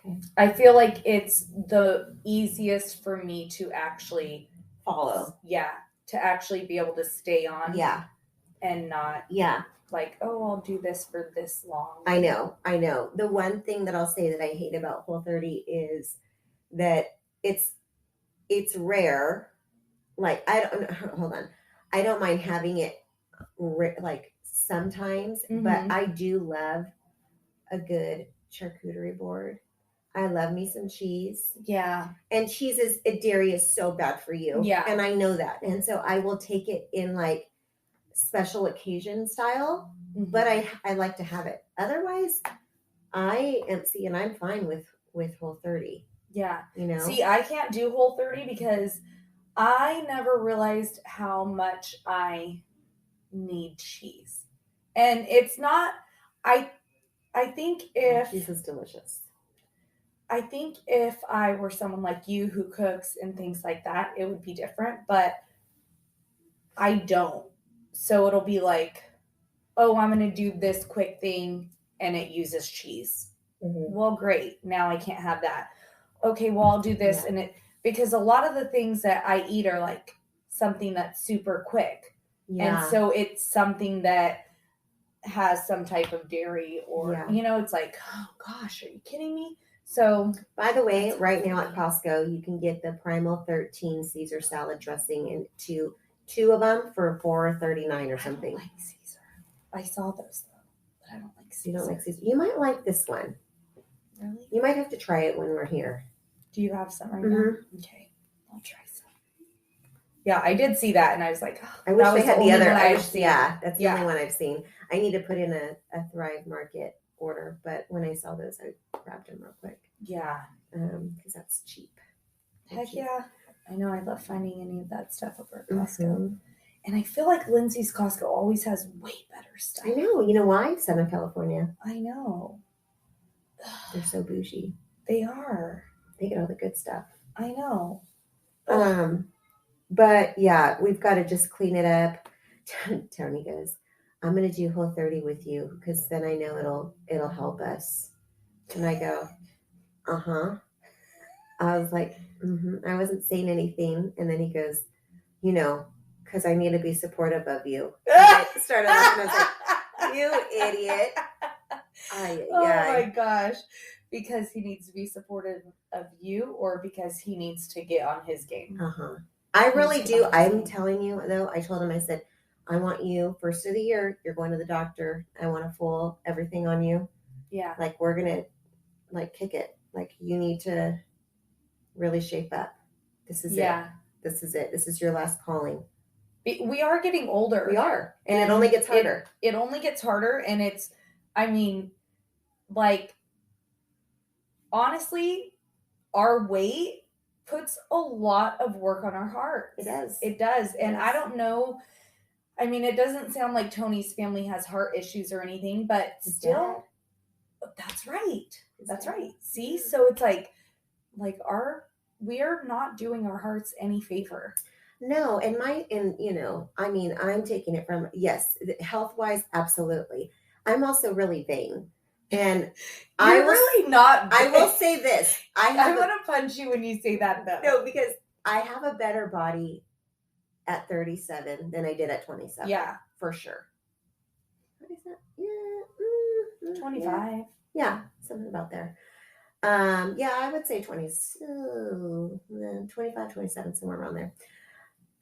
B: Okay.
A: I feel like it's the easiest for me to actually
B: follow.
A: Yeah. To actually be able to stay on.
B: Yeah.
A: And not.
B: Yeah.
A: I'll do this for this long.
B: I know. The one thing that I'll say that I hate about Whole30 is that it's rare. I don't mind having it sometimes, mm-hmm. but I do love a good charcuterie board. I love me some cheese.
A: Yeah.
B: And dairy is so bad for you.
A: Yeah.
B: And I know that. And so I will take it in like special occasion style,
A: Mm-hmm.
B: but I like to have it. Otherwise, and I'm fine with Whole30.
A: Yeah.
B: You know?
A: See, I can't do Whole30 because I never realized how much I need cheese. And it's not, I think if
B: cheese is delicious.
A: I think if I were someone like you who cooks and things like that, it would be different, but I don't. So it'll be like, oh, I'm going to do this quick thing and it uses cheese.
B: Mm-hmm.
A: Well, great. Now I can't have that. Okay, well, I'll do this.
B: Yeah.
A: Because a lot of the things that I eat are like something that's super quick.
B: Yeah.
A: And so it's something that has some type of dairy or, it's like, oh gosh, are you kidding me? So,
B: by the way, right now at Costco, you can get the Primal 13 Caesar salad dressing into 2 of them for $4.39 or something.
A: I don't like Caesar. I saw those though, but I don't like Caesar.
B: You don't like Caesar? You might like this one.
A: Really?
B: You might have to try it when we're here.
A: Do you have some right now? Okay, I'll try some. Yeah, I did see that, and I was like, oh,
B: I wish they had the other. That's the only one I've seen. I need to put in a Thrive Market order, but when I saw those, I grabbed them real quick.
A: Yeah,
B: because that's cheap.
A: Heck yeah, I know. I love finding any of that stuff over at Costco, and I feel like Lindsay's Costco always has way better stuff.
B: I know. You know why? Southern California.
A: I know.
B: They're so bougie.
A: They are.
B: They get all the good stuff.
A: I know.
B: But yeah, we've got to just clean it up. Tony goes, I'm going to do Whole30 with you because then I know it'll help us. And I go, uh-huh. I was like, I wasn't saying anything. And then he goes, because I need to be supportive of you. And I started laughing. I was like, you idiot.
A: Oh my gosh. Because he needs to be supportive of you or because he needs to get on his game?
B: I really do. I'm telling you, though, I told him, I said, I want you, first of the year, you're going to the doctor. I want a full everything on you.
A: Yeah.
B: Like, we're going to, kick it. Like, you need to really shape up. This is it. This is it. This is your last calling.
A: We are getting older.
B: We are. And it only gets harder.
A: It only gets harder. And it's, honestly, our weight puts a lot of work on our heart.
B: It does.
A: It does. And I don't know. It doesn't sound like Tony's family has heart issues or anything, but still, that's right. That's right. See? So it's we are not doing our hearts any favor.
B: No. And I'm taking it from, yes, health-wise, absolutely. I'm also really vain. And
A: really not.
B: I will say this.
A: I want to punch you when you say that, though.
B: No, because I have a better body at 37 than I did at 27.
A: Yeah.
B: For sure. What is that? Yeah.
A: 25.
B: Yeah. Something about there. I would say 25, 27, somewhere around there.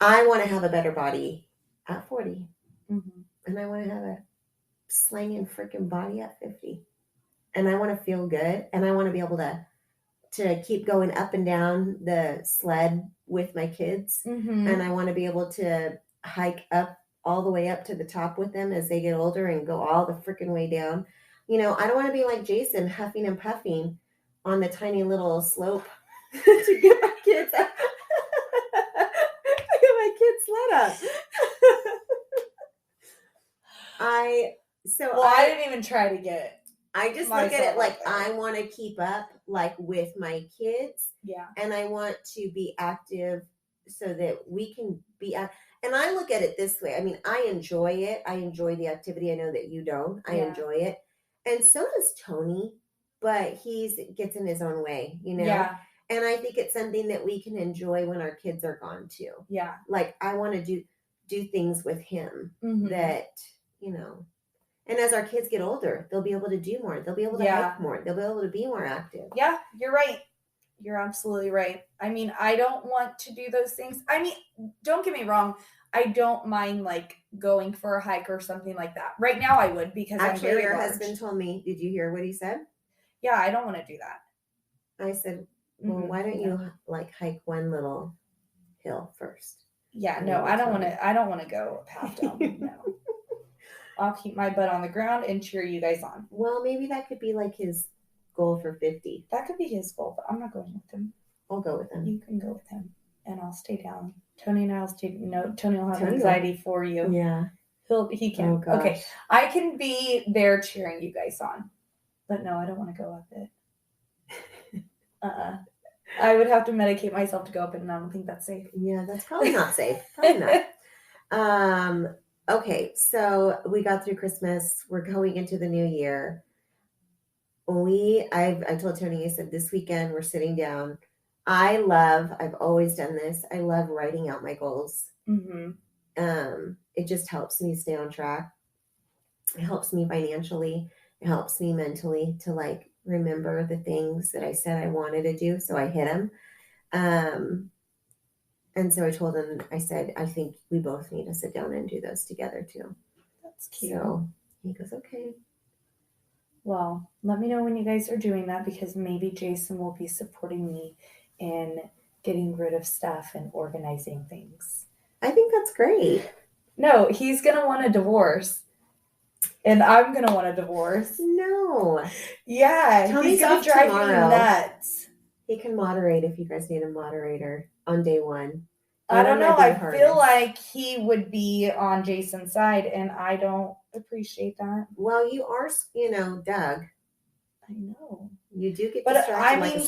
B: I want to have a better body at 40.
A: Mm-hmm.
B: And I want to have a slanging freaking body at 50. And I want to feel good. And I want to be able to keep going up and down the sled with my kids.
A: Mm-hmm.
B: And I want to be able to hike up all the way up to the top with them as they get older and go all the freaking way down. I don't want to be like Jason huffing and puffing on the tiny little slope to get my kids up. To get my kids sled up. I
A: didn't even try to get.
B: I just look at it like I want to keep up with my kids.
A: Yeah.
B: And I want to be active so that we can be active. And I look at it this way. I enjoy it. I enjoy the activity. I know that you don't. I enjoy it. And so does Tony, but he gets in his own way,
A: Yeah.
B: And I think it's something that we can enjoy when our kids are gone too.
A: Yeah.
B: I want to do things with him that, and as our kids get older, they'll be able to do more. They'll be able to hike more. They'll be able to be more active.
A: Yeah, you're right. You're absolutely right. I don't want to do those things. Don't get me wrong. I don't mind going for a hike or something like that. Right now I would because
B: actually
A: I'm very
B: your
A: large.
B: Husband told me, did you hear what he said?
A: Yeah, I don't want to do that.
B: I said, well, why don't you like hike one little hill first?
A: Yeah, no, I don't want to go half down. No. I'll keep my butt on the ground and cheer you guys on.
B: Well, maybe that could be like his goal for 50.
A: That could be his goal, but I'm not going with him.
B: I'll go with him.
A: You can go with him, and I'll stay down. Tony and I'll stay. No, Tony will have anxiety for you.
B: Yeah,
A: he can.
B: Oh,
A: okay, I can be there cheering you guys on, but no, I don't want to go up it. I would have to medicate myself to go up it, and I don't think that's safe.
B: Yeah, that's probably not safe. Probably not. Okay, so we got through Christmas. We're going into the new year. I told Tony, I said, this weekend we're sitting down. I've always done this. I love writing out my goals.
A: Mm-hmm.
B: It just helps me stay on track. It helps me financially. It helps me mentally to like remember the things that I said I wanted to do. So I hit them. And so I told him, I said, I think we both need to sit down and do those together too.
A: That's cute.
B: So he goes, okay.
A: Well, let me know when you guys are doing that, because maybe Jason will be supporting me in getting rid of stuff and organizing things.
B: I think that's great.
A: No, he's going to want a divorce. And I'm going to want a divorce.
B: No.
A: Yeah.
B: Tony's
A: he's going to drive me nuts.
B: He can moderate if you guys need a moderator on day one.
A: I don't know. I feel like he would be on Jason's side, and I don't appreciate that.
B: Well, you are, Doug.
A: I know.
B: You do get
A: distracted. But I mean,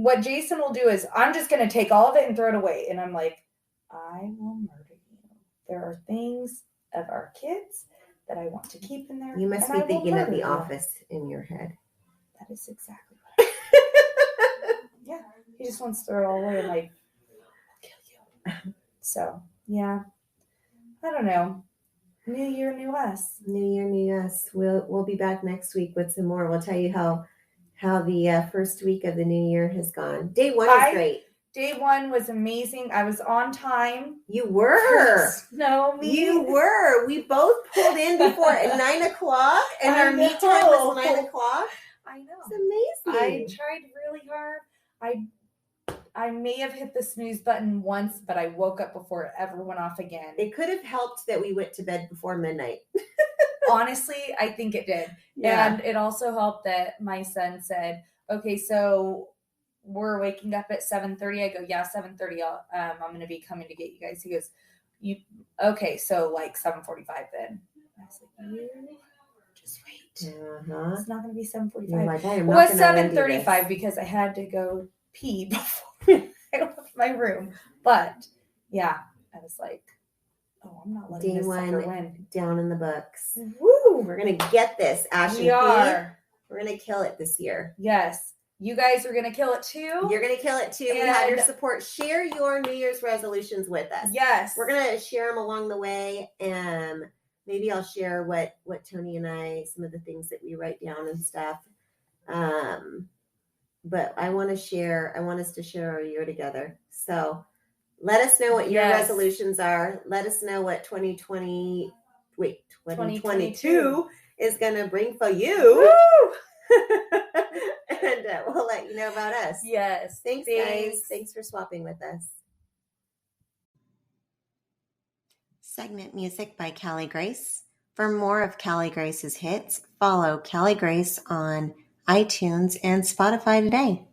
A: what Jason will do is, I'm just going to take all of it and throw it away. And I'm like, I will murder you. There are things of our kids that I want to keep in there.
B: You must be thinking of The Office in your head.
A: That is exactly what I Yeah. He just wants to throw it all away and like, I'll kill you. So, yeah. I don't know. New year, new us.
B: New year, new us. We'll be back next week with some more. We'll tell you how the first week of the new year has gone. Day one was great.
A: Day one was amazing. I was on time.
B: You were.
A: No, me.
B: You were. We both pulled in before at 9 o'clock, and our meet time was 9 o'clock.
A: I know.
B: It's amazing.
A: I tried really hard. I may have hit the snooze button once, but I woke up before it ever went off again.
B: It could have helped that we went to bed before midnight.
A: Honestly, I think it did. Yeah. And it also helped that my son said, okay, so we're waking up at 7:30. I go, yeah, 7:30. I'm going to be coming to get you guys. He goes, okay, so like 7:45 then. I was like, you just wait.
B: Uh-huh.
A: It's not going to be 7:45.
B: Like,
A: it was 7:35 because I had to go pee before I left my room. But yeah, I was like, oh, I'm not letting this sucker win.
B: Down in the books.
A: Woo!
B: We're going to get this, Ashley.
A: We are.
B: We're going to kill it this year.
A: Yes. You guys are going to kill it too.
B: You're going to kill it too. We have your support. Share your New Year's resolutions with us.
A: Yes.
B: We're going to share them along the way. And maybe I'll share what Tony and I, some of the things that we write down and stuff. But I want us to share our year together. So let us know what your resolutions are. Let us know what 2022 is going to bring for you.
A: Woo!
B: And we'll let you know about us.
A: Yes.
B: Thanks, guys. Thanks for swapping with us. Segment music by Callie Grace. For more of Callie Grace's hits, follow Callie Grace on iTunes and Spotify today.